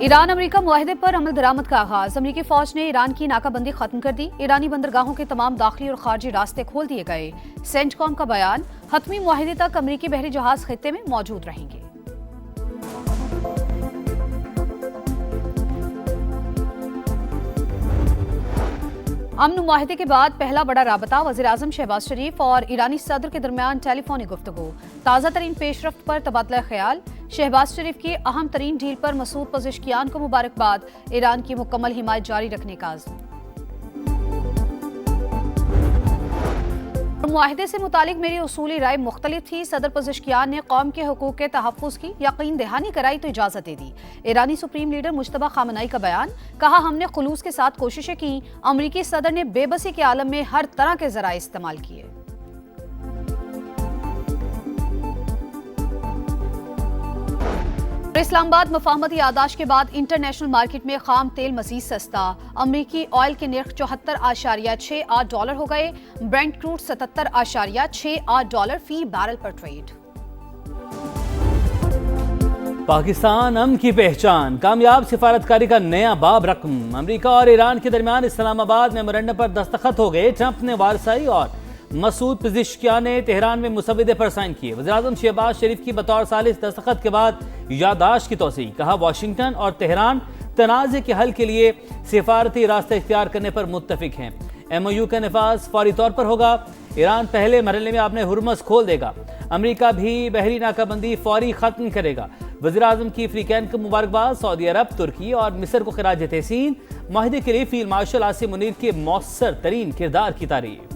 Iran America मुआहदे पर अमल दरामद का आगाज। अमेरिकी फौज ने ईरान की नाकाबंदी खत्म कर दी। ईरानी बंदरगाहों के तमाम दाखिली और खारजी रास्ते खोल दिए गए। सेंटकॉम का बयान, हतमी मुआहदे तक अमेरिकी बहरी जहाज खित्ते में मौजूद रहेंगे। अमन मुआहदे के बाद पहला बड़ा राबता। वज़ीर आज़म शहबाज शरीफ और ईरानी सदर के दरमियान टेलीफोनिक गुफ्तगू। ताज़ा तरीन पेशरफ्त पर तबादला ख्याल। शहबाज शरीफ की अहम तरीन डील पर मसूद पज़ेश्कियान को मुबारकबाद। ईरान की मुकम्मल हिमायत जारी रखने का आज़म। मुआहदे से मुतालिक मेरी उसूली राय मुख्तलिफ थी। सदर पज़ेश्कियान ने कौम के हुकूक के तहफ़्फ़ुज़ की यकीन दहानी कराई तो इजाज़त दे दी। ईरानी सुप्रीम लीडर मुश्तबा खामनाई का बयान, कहा हमने खुलूस के साथ कोशिशें की। अमरीकी सदर ने बेबसी के आलम में हर तरह के ज़राए इस्तेमाल किए। इस्लामाबाद मफाहमती यादाश्त के बाद इंटरनेशनल मार्केट में खाम तेल मजीद सस्ता। अमरीकी ऑयल के निर्ख $74.68 हो गए। ब्रेंट क्रूड $77.68 फी बैरल पर ट्रेड। पाकिस्तान अमन की पहचान, कामयाब सिफारतकारी का नया बाब रकम। अमरीका और ईरान के दरमियान इस्लामाबाद मेमोरेंडम पर दस्तखत हो गए। ट्रंप ने वारसाई और मसूद पज़ेश्कियान ने तेहरान में मुसविदे पर साइन किए। वज़ीर-ए-आज़म शहबाज शरीफ की बतौर सालिस दस्तखत के बाद यादाश्त की तोसी। कहा वाशिंगटन और तेहरान तनाज़े के हल के लिए सिफारती रास्ता इख्तियार करने पर मुत्तफिक हैं। MOU का नफाज फौरी तौर पर होगा। ईरान पहले मरहले में अपने हुर्मस खोल देगा। अमरीका भी बहरी नाकाबंदी फौरी खत्म करेगा। वज़ीर-ए-आज़म की फ्रीकैन को मुबारकबाद। सऊदी अरब, तुर्की और मिस्र को खिराज तहसीन। मुआहदे के लिए फील्ड मार्शल आसिम मुनीर के मौसर तरीन किरदार की तारीफ।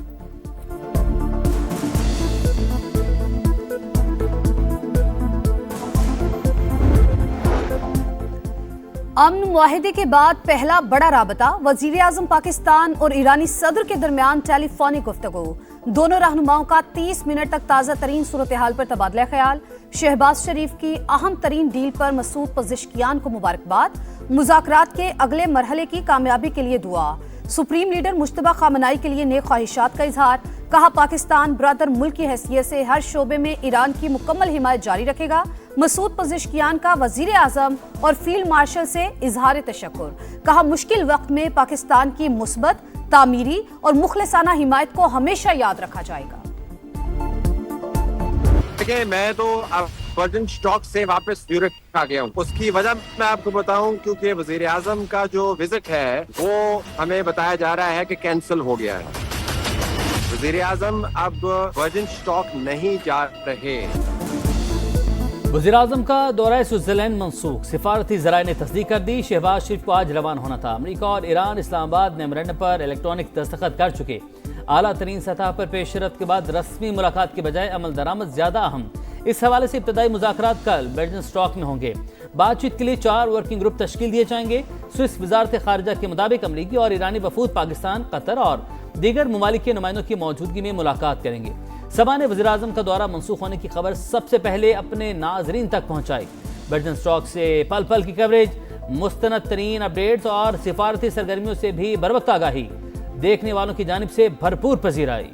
अमन मुआहदे के बाद पहला बड़ा राबता। वज़ीर आज़म पाकिस्तान और ईरानी सदर के दरमियान टेलीफोनिक गुफ्तगू। दोनों रहनुमाओं का 30 मिनट तक ताज़ा तरीन सूरत हाल पर तबादला ख्याल। शहबाज शरीफ की अहम तरीन डील पर मसूद पज़ेश्कियान को मुबारकबाद। मुज़ाकरात के अगले मरहले की कामयाबी के लिए दुआ। सुप्रीम लीडर मुश्तबा खामनाई के लिए नेक ख्वाहिशात का इजहार। कहा पाकिस्तान ब्रदर मुल्क की हैसियत से हर शोबे में ईरान की मुकम्मल हिमायत जारी रखेगा। मसूद पज़ेश्कियान का वज़ीर आज़म और फील्ड मार्शल से इजहार तशक्कुर। कहा मुश्किल वक्त में पाकिस्तान की मुस्बत, तामीरी और मुखलिसाना हिमायत को हमेशा याद रखा जाएगा। देखिए, मैं तो वर्जिन स्टॉक से वापस यूरोप आ गया हूँ। उसकी वजह मैं आपको बताऊं, क्योंकि वज़ीर आज़म का जो विजिट है वो हमें बताया जा रहा है कि कैंसिल हो गया है। वज़ीर आज़म अब वर्जिन स्टॉक नहीं जा रहे। वज़ीर आज़म का दौरा स्विट्जरलैंड मनसूख। सिफारती ज़राए ने तस्दीक कर दी। शहबाज शरीफ को आज रवाना होना था। अमरीका और ईरान इस्लामाबाद मेमोरेंडम पर इलेक्ट्रॉनिक दस्तखत कर चुके। आला तरीन सतह पर पेशरफ्त के बाद रस्मी मुलाकात के बजाय अमल दरामद ज्यादा अहम। इस हवाले से इब्तदाई मुज़ाकरात कल वर्जिन स्टॉक में होंगे। बातचीत के लिए 4 वर्किंग ग्रुप तश्कील दिए जाएंगे। स्विस वजारत खारजा के मुताबिक अमरीकी और ईरानी वफूद पाकिस्तान, कतर और दीगर ममालिक के नुमाइंदों की मौजूदगी में मुलाकात करेंगे। सभा ने वज़ीर आज़म का दौरा मनसूख होने की खबर सबसे पहले अपने नाजरीन तक पहुँचाई। वर्जिन स्टॉक से पल पल की कवरेज, मुस्तनद तरीन अपडेट्स और सिफारती सरगर्मियों से भी बरवक्त आगाही देखने वालों की जानिब से भरपूर पजीर आई।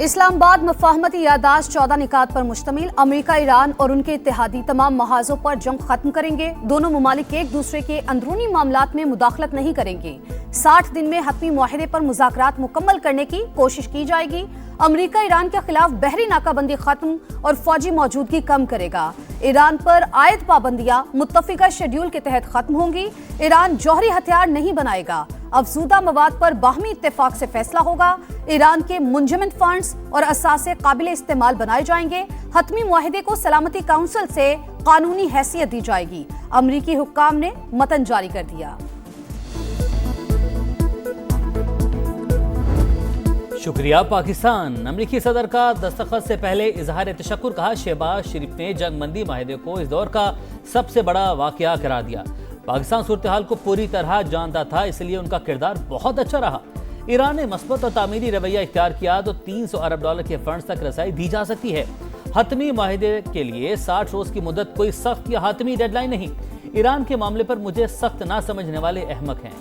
इस्लामाबाद मफाहमती यादाश्त 14 निकात पर मुश्तमिल। अमेरिका, ईरान और उनके इत्तेहादी तमाम महाजों पर जंग खत्म करेंगे। दोनों ममालिक एक दूसरे के अंदरूनी मामलात में मुदाखलत नहीं करेंगे। 60 दिन में हतमी मुआहदे पर मुज़ाकरात मुकम्मल करने की कोशिश की जाएगी। अमेरिका ईरान के खिलाफ बहरी नाकाबंदी खत्म और फौजी मौजूदगी कम करेगा। ईरान पर आयद पाबंदियां मुत्तफिका शेड्यूल के तहत खत्म होंगी। ईरान जौहरी हथियार नहीं बनाएगा। अफजूदा मवाद पर बाहमी इत्तेफाक से फैसला होगा। ईरान के मुंजमद फंड्स और असासे काबिल इस्तेमाल बनाए जाएंगे। हतमी मुआहदे को सलामती काउंसिल से कानूनी हैसियत दी जाएगी। अमरीकी हुक्काम ने मतन जारी कर दिया। शुक्रिया पाकिस्तान। अमरीकी सदर का दस्तखत से पहले इजहार तशक्कुर। कहा शहबाज शरीफ ने जंगबंदी माहिदे को इस दौर का सबसे बड़ा वाकया करार दिया। पाकिस्तान सूरत हाल को पूरी तरह जानता था, इसलिए उनका किरदार बहुत अच्छा रहा। ईरान ने मस्बत और तामीरी रवैया इख्तियार किया तो $300 अरब के फंड्स तक रसाई दी जा सकती है। हतमी माहिदे के लिए 60 रोज की मुद्दत कोई सख्त या हातमी डेडलाइन नहीं। ईरान के मामले पर मुझे सख्त ना समझने वाले अहमक हैं।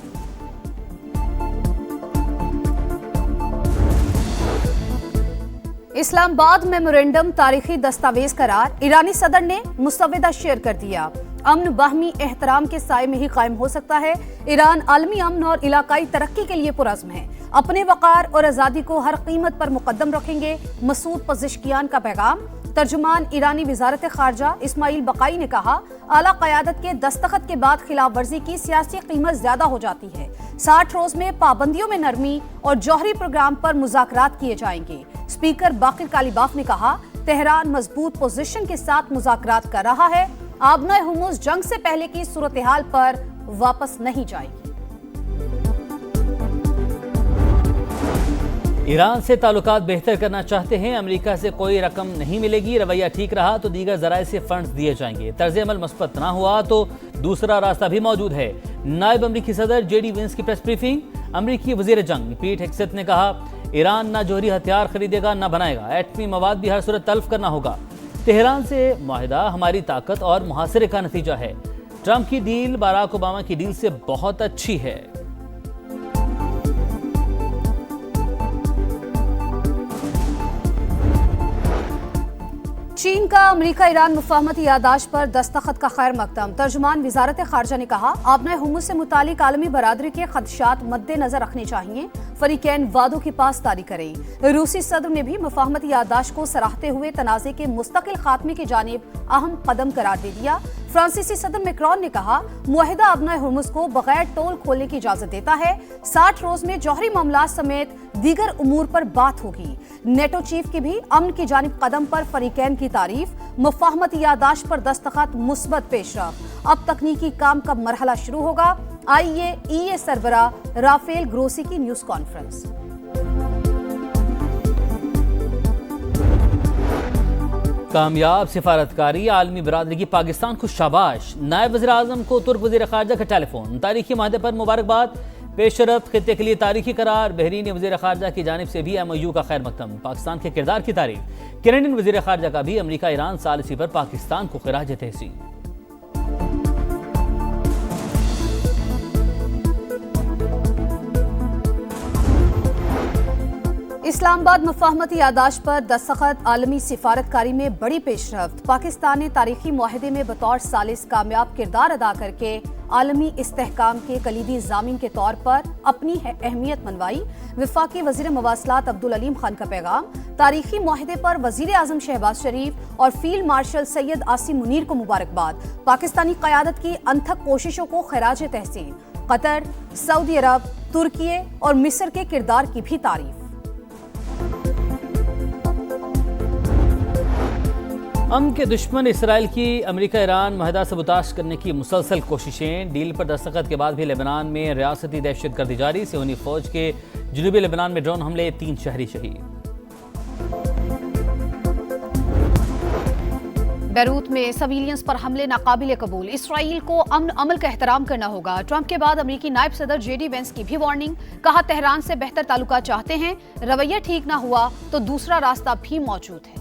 इस्लामाबाद मेमोरेंडम तारीखी दस्तावेज करार, ईरानी सदर ने मुसव्वदा शेयर कर दिया। अमन बाहमी एहतराम के साए में ही कायम हो सकता है। ईरान आलमी अमन और इलाकाई तरक्की के लिए पुरज़्म है। अपने वक़ार और आज़ादी को हर कीमत पर मुकद्दम रखेंगे। मसूद पज़िशकियान का पैगाम। तर्जुमान ईरानी वज़ारत ख़ारजा इस्माइल बकाई ने कहा, आला क़यादत के दस्तखत के बाद खिलाफ वर्जी की सियासी कीमत ज्यादा हो जाती है। 60 रोज में पाबंदियों में नरमी और जौहरी प्रोग्राम पर मुज़ाकरात किए जाएंगे। स्पीकर बाकिर कालीबाफ ने कहा, तेहरान मजबूत पोजीशन के साथ मुज़ाकरात कर रहा है। आबना हुर्मुज़ जंग से पहले की सूरत हाल पर वापस नहीं जाएगी। ईरान से ताल्लुकात बेहतर करना चाहते हैं, अमेरिका से कोई रकम नहीं मिलेगी। रवैया ठीक रहा तो दीगर जराए से फंड्स दिए जाएंगे। तर्ज अमल मस्बत ना हुआ तो दूसरा रास्ता भी मौजूद है। नायब अमरीकी सदर JD वेंस की प्रेस ब्रीफिंग। अमरीकी वजीर जंग पीट हेग्सेथ ने कहा, ईरान ना जौहरी हथियार खरीदेगा ना बनाएगा। एटमी मवाद भी हर सूरत तल्फ करना होगा। तेहरान से मुआहिदा हमारी ताकत और मुहासरे का नतीजा है। ट्रंप की डील बराक ओबामा की डील से बहुत अच्छी है। चीन का अमेरिका ईरान मुफाहमती यादाश्त पर दस्तखत का खैर मकदम। तर्जुमान वजारत खारजा ने कहा, आबना हुर्मुज़ से मुतालिक आलमी बरादरी के खदशात मद्देनजर रखने चाहिए। फरीकैन वादों की पासदारी करें। रूसी सदर ने भी मुफाहमती यादाश्त को सराहते हुए तनाज़े के मुस्तकिल खात्मे की जानिब अहम कदम करार दे दिया। फ्रांसीसी सदर मैक्रोन ने कहा, मुआहिदा आबना हुर्मुज़ को बगैर टोल खोलने की इजाजत देता है। 60 रोज में जौहरी मामलात समेत दीगर उमूर पर बात होगी। नेटो चीफ की भी अमन की जानिब कदम पर फरीकैन की तारीफ। मुफाहमती यादाश्त पर दस्तखत मुस्बत पेशरफ। अब तकनीकी काम का मरहला शुरू होगा। IAEA सरबरा राफेल ग्रोसी की न्यूज कॉन्फ्रेंस। कामयाब सिफारतकारी, आलमी बरादरी की पाकिस्तान को शाबाश। नायब वज़ीर आज़म को तुर्क वज़ीर ख़ारजा का टेलीफोन। तारीखी माहदे पर मुबारकबाद। पेशरफ खित्ते के लिए तारीखी करार। बहरीनी वज़ीर ख़ारजा की जानिब से भी MOU का खैर मकदम। पाकिस्तान के किरदार की तारीफ। कैनेडियन वज़ीर ख़ारजा का भी अमेरिका ईरान सालिसी पर पाकिस्तान को खिराज तहसीन। इस्लामाबाद मुफाहमती यादाश्त पर दस्तखत, आलमी सिफारतकारी में बड़ी पेशरफ्त। पाकिस्तान ने तारीखी मुआहदे में बतौर सालिस कामयाब किरदार अदा करके आलमी इस्तेहकाम के कलीदी ज़ामिन के तौर पर अपनी अहमियत मनवाई। वफाकी वज़ीर मवासलात अब्दुल अलीम खान का पैगाम। तारीखी मुआहदे पर वज़ीर आज़म शहबाज शरीफ और फील्ड मार्शल सैयद आसिम मुनीर को मुबारकबाद। पाकिस्तानी क़यादत की अनथक कोशिशों को खिराज तहसीन। कतर, सऊदी अरब, तुर्की और मिस्र के किरदार की भी तारीफ। अमन के दुश्मन इसराइल की अमेरिका ईरान मुआहदा सबूताश करने की मुसलसल कोशिशें। डील पर दस्तखत के बाद भी लेबनान में रियासती दहशतगर्दी जारी। सियोनी फौज के जनूबी लेबनान में ड्रोन हमले, 3 शहरी शहीद। बैरूत में सिविलियंस पर हमले नाकाबिले कबूल। इसराइल को अमन अमल का एहतराम करना होगा। ट्रंप के बाद अमेरिकी नायब सदर JD वेंस की भी वार्निंग। कहा, तेहरान से बेहतर ताल्लुकात चाहते हैं। रवैया ठीक ना हुआ तो दूसरा रास्ता भी मौजूद है।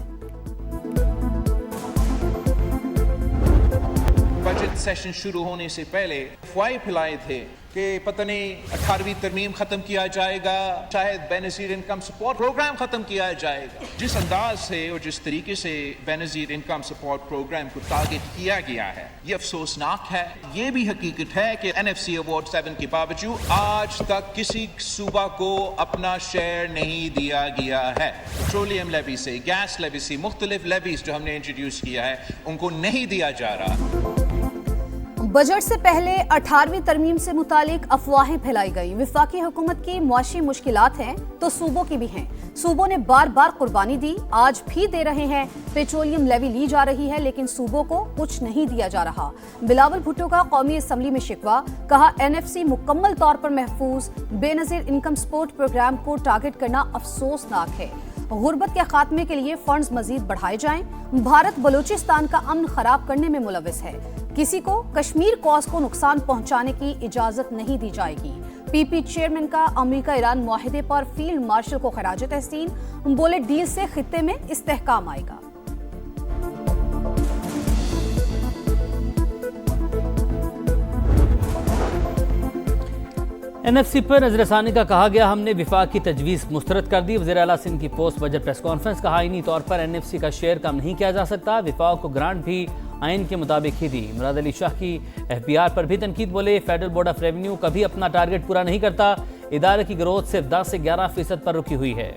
बजट सेशन शुरू होने से पहले अफवाहें फैलाए थे कि पता नहीं 18वीं तरमीम खत्म किया जाएगा, शायद बेनज़ीर इनकम सपोर्ट प्रोग्राम खत्म किया जाएगा। जिस अंदाज से और जिस तरीके से बेनज़ीर इनकम सपोर्ट प्रोग्राम को टारगेट किया गया है, ये अफसोसनाक है। ये भी हकीकत है कि NFC अवार्ड 7 के बावजूद आज तक किसी सूबा को अपना शेयर नहीं दिया गया है। पेट्रोलियम लेवी से, गैस लेवी से, मुख्तलिफ लेवीज जो हमने इंट्रोड्यूस किया है, उनको नहीं दिया जा रहा। बजट से पहले 18वीं तरमीम से मुतालिक अफवाहें फैलाई गई। विफाकी हुकूमत की मुआशी मुश्किलात हैं तो सूबों की भी हैं। सूबों ने बार बार कुर्बानी दी, आज भी दे रहे हैं। पेट्रोलियम लेवी ली जा रही है लेकिन सूबों को कुछ नहीं दिया जा रहा। बिलावल भुट्टो का कौमी असम्बली में शिकवा। कहा, NFC मुकम्मल तौर पर महफूज बेनज़ीर इनकम सपोर्ट प्रोग्राम को टारगेट करना अफसोसनाक है। गुर्बत के खात्मे के लिए फंड्स मजीद बढ़ाए जाएं। भारत बलूचिस्तान का अमन खराब करने में मुलविस है। किसी को कश्मीर कॉज को नुकसान पहुंचाने की इजाजत नहीं दी जाएगी। पीपी चेयरमैन का अमेरिका ईरान मुआहिदे पर फील्ड मार्शल को खराज तहसीन, बोले डील से खित्ते में इस्तेहकाम आएगा। एनएफसी पर नजरसानी का कहा गया, हमने विफाक की तजवीज़ मुस्तरद कर दी। वज़ीर आला सिंध की पोस्ट बजट प्रेस कॉन्फ्रेंस कहा, आईनी तौर पर एनएफसी का शेयर कम नहीं किया जा सकता। विफाक को ग्रांट भी आइन के मुताबिक ही दी। मुराद अली शाह की एफबीआर पर भी तनकीद, बोले फेडरल बोर्ड ऑफ रेवेन्यू कभी अपना टारगेट पूरा नहीं करता। इदारे की ग्रोथ सिर्फ 10 से 11% पर रुकी हुई है।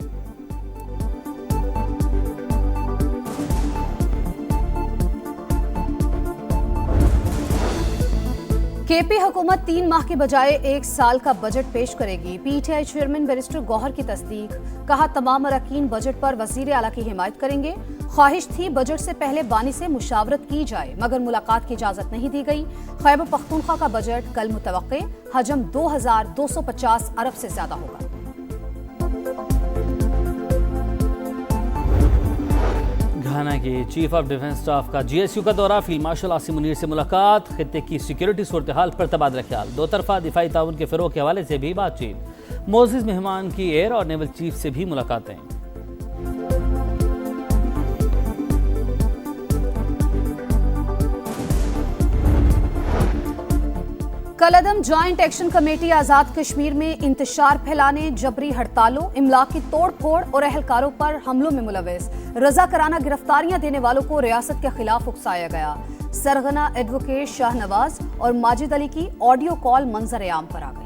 केपी हुकूमत 3 माह के बजाय 1 साल का बजट पेश करेगी। पीटीआई चेयरमैन बैरिस्टर गौहर की तस्दीक, कहा तमाम अरकान बजट पर वजीर आला की हिमायत करेंगे। ख्वाहिश थी बजट से पहले बानी से मुशावरत की जाए, मगर मुलाकात की इजाजत नहीं दी गई। खैबर पख्तूनख्वा का बजट कल मुतवक्के, हजम 2250 अरब से ज्यादा होगा। घाना के चीफ ऑफ डिफेंस स्टाफ का जीएसयू का दौरा, फील्ड मार्शल आसिम मुनीर से मुलाकात, खित्ते की सिक्योरिटी सूरत हाल पर तबादला ख्याल, दो तरफा दिफाई ताउन के फ़रोग़ के हवाले से भी बातचीत। मोअज़्ज़िज़ मेहमान की एयर और नेवल चीफ से भी मुलाकातें। कलअदम joint action committee Azad Kashmir में इंतशार फैलाने, जबरी हड़तालों, इमला की तोड़ फोड़ और अहलकारों पर हमलों में मुलविस रज़ाकाराना गिरफ्तारियां देने वालों को रियासत के खिलाफ उकसाया गया। सरगना एडवोकेट शाहनवाज और माजिद अली की ऑडियो कॉल मंजर आम पर आ गई।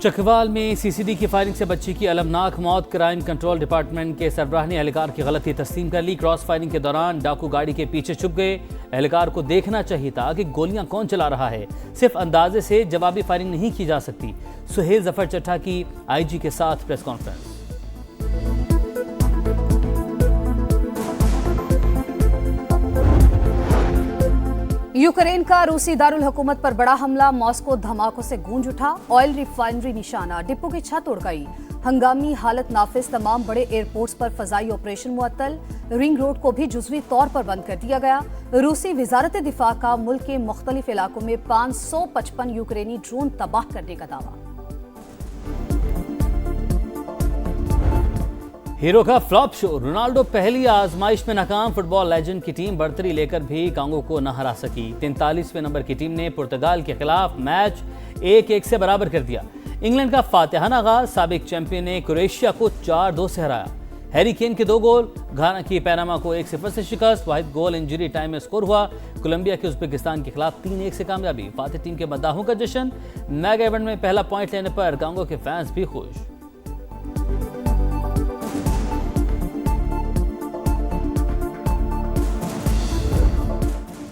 चकवाल में सीसीडी की फायरिंग से बच्ची की अलमनाक मौत, क्राइम कंट्रोल डिपार्टमेंट के सरबराह ने एहलकार की गलती तस्लीम कर ली। क्रॉस फायरिंग के दौरान डाकू गाड़ी के पीछे छुप गए। एहलकार को देखना चाहिए था कि गोलियां कौन चला रहा है, सिर्फ अंदाजे से जवाबी फायरिंग नहीं की जा सकती। सुहेल जफर चट्टा की आईजी के साथ प्रेस कॉन्फ्रेंस। यूक्रेन का रूसी दारुल हुकूमत पर बड़ा हमला, मॉस्को धमाकों से गूंज उठा। ऑयल रिफाइनरी निशाना, डिपो की छत उड़ गई। हंगामी हालत नाफिज, तमाम बड़े एयरपोर्ट्स पर फजाई ऑपरेशन मुअत्तल। रिंग रोड को भी जुज़वी तौर पर बंद कर दिया गया। रूसी वजारत दिफा का मुल्क के मुख्तलिफ इलाकों में 555 यूक्रेनी ड्रोन तबाह करने का दावा। हीरो का फ्लॉप शो, रोनाल्डो पहली आजमाइश में नाकाम। फुटबॉल लेजेंड की टीम बढ़तरी लेकर भी कांगो को न हरा सकी। 43वें नंबर की टीम ने पुर्तगाल के खिलाफ मैच 1-1 से बराबर कर दिया। इंग्लैंड का फातिहाना आगाज, साबिक चैंपियन ने क्रोएशिया को 4-2 से हराया। हैरी केन के 2 गोल, घाना की पैनामा को 1-0 से शिकस्त। वाहिद गोल इंजरी टाइम में स्कोर हुआ। कोलंबिया के उज़्बेकिस्तान के खिलाफ 3-1 से कामयाबी। फातिह टीम के मद्दाहों का जश्न, मेगा इवेंट में पहला पॉइंट लेने पर कांगो के फैंस भी खुश।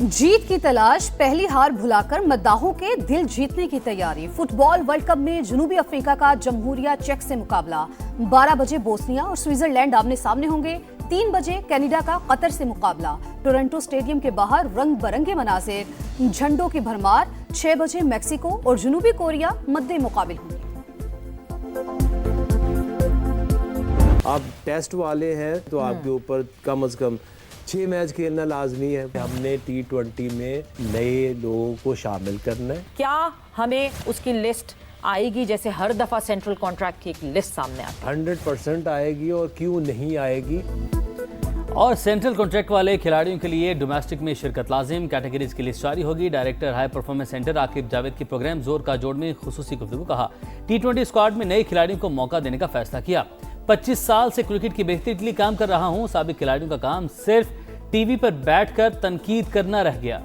जीत की तलाश, पहली हार भुलाकर मद्दाहों के दिल जीतने की तैयारी। फुटबॉल वर्ल्ड कप में जनूबी अफ्रीका का जमहूरिया चेक से मुकाबला। 12 बजे बोस्निया और स्विट्जरलैंड आमने सामने होंगे। 3 बजे कनाडा का कतर से मुकाबला। टोरंटो स्टेडियम के बाहर रंग बिरंगे मनाजिर, झंडों की भरमार। 6 बजे मैक्सिको और जनूबी कोरिया मद्दे मुकाबिल होंगे। आप टेस्ट वाले हैं तो आपके ऊपर कम से कम 6 मैच खेलना लाजमी है। हमने T20 में नए लोगों को शामिल करना है। क्या हमें उसकी लिस्ट आएगी, जैसे हर दफा सेंट्रल कॉन्ट्रैक्ट की एक लिस्ट सामने आती है? 100% आएगी, और क्यों नहीं आएगी। और सेंट्रल कॉन्ट्रैक्ट वाले खिलाड़ियों के लिए डोमेस्टिक में शिरकत लाजिम, कैटेगरीज की लिस्ट जारी होगी। Director high performance centre Aqib Javed की प्रोग्राम जोर का जोड़ में खुसूसी गुफ्तगू, कहा T20 स्क्वाड में नए खिलाड़ियों को मौका देने का फैसला किया। 25 साल से क्रिकेट की बेहतरी के लिए काम कर रहा हूं। साबिक खिलाड़ियों का काम सिर्फ टीवी पर बैठकर तनकीद करना रह गया।